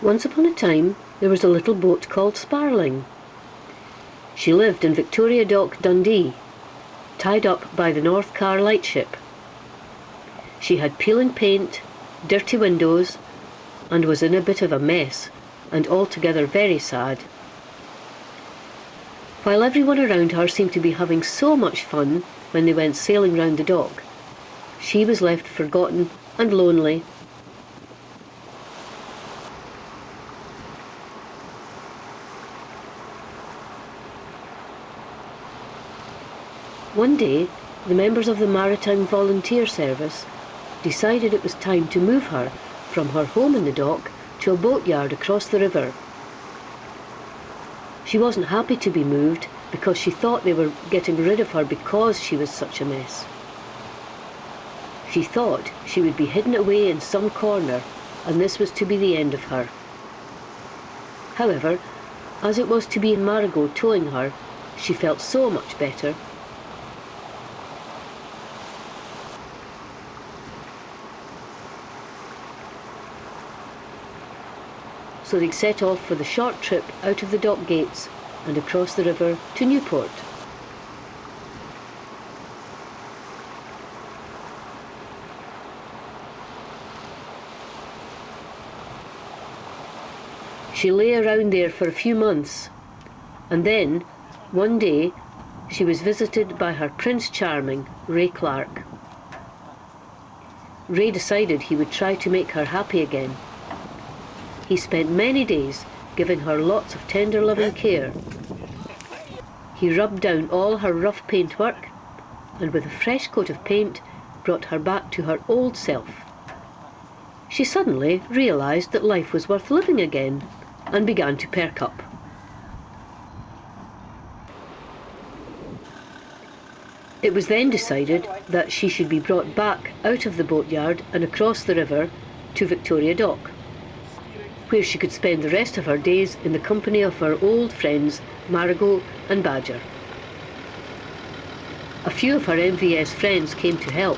Once upon a time, there was a little boat called Sparling. She lived in Victoria Dock, Dundee, tied up by the North Car lightship. She had peeling paint, dirty windows, and was in a bit of a mess, and altogether very sad. While everyone around her seemed to be having so much fun when they went sailing round the dock, she was left forgotten and lonely. One day, the members of the Maritime Volunteer Service decided it was time to move her from her home in the dock to a boatyard across the river. She wasn't happy to be moved because she thought they were getting rid of her because she was such a mess. She thought she would be hidden away in some corner, and this was to be the end of her. However, as it was to be Marigot towing her, she felt so much better. So they set off for the short trip out of the dock gates and across the river to Newport. She lay around there for a few months, and then, one day, she was visited by her Prince Charming, Ray Clark. Ray decided he would try to make her happy again. He spent many days giving her lots of tender loving care. He rubbed down all her rough paintwork, and with a fresh coat of paint brought her back to her old self. She suddenly realised that life was worth living again, and began to perk up. It was then decided that she should be brought back out of the boatyard and across the river to Victoria Dock, where she could spend the rest of her days in the company of her old friends Marigot and Badger. A few of her MVS friends came to help.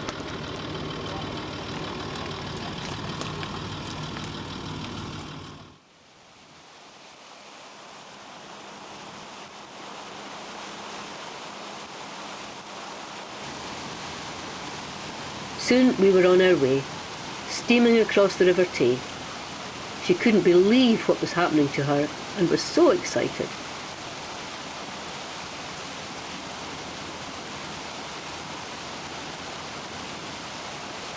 Soon we were on our way, steaming across the River Tay. She couldn't believe what was happening to her and was so excited.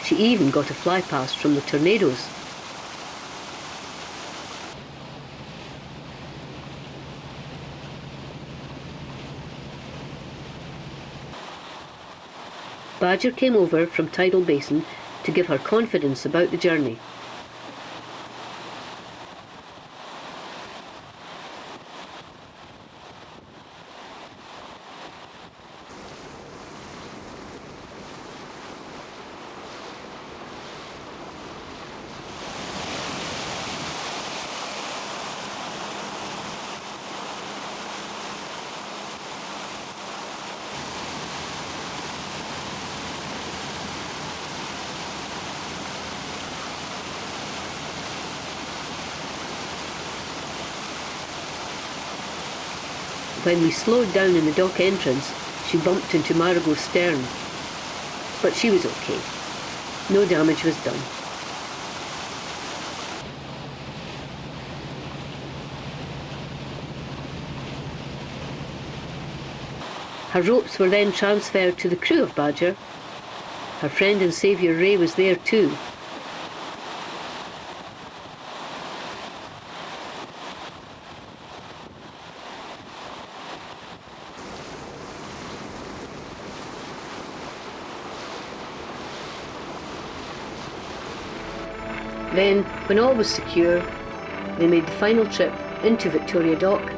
She even got a fly past from the tornadoes. Badger came over from Tidal Basin to give her confidence about the journey. When we slowed down in the dock entrance, she bumped into Marigot's stern. But she was okay. No damage was done. Her ropes were then transferred to the crew of Badger. Her friend and saviour Ray was there too. Then, when all was secure, they made the final trip into Victoria Dock,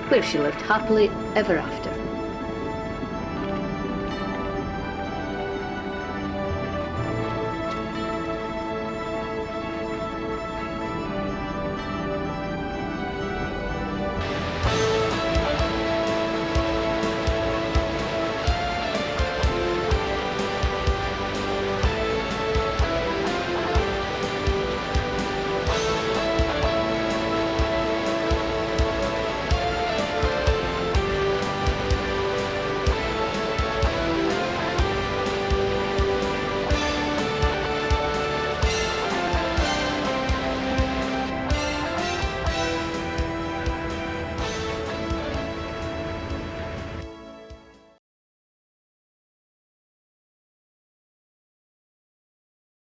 where she lived happily ever after.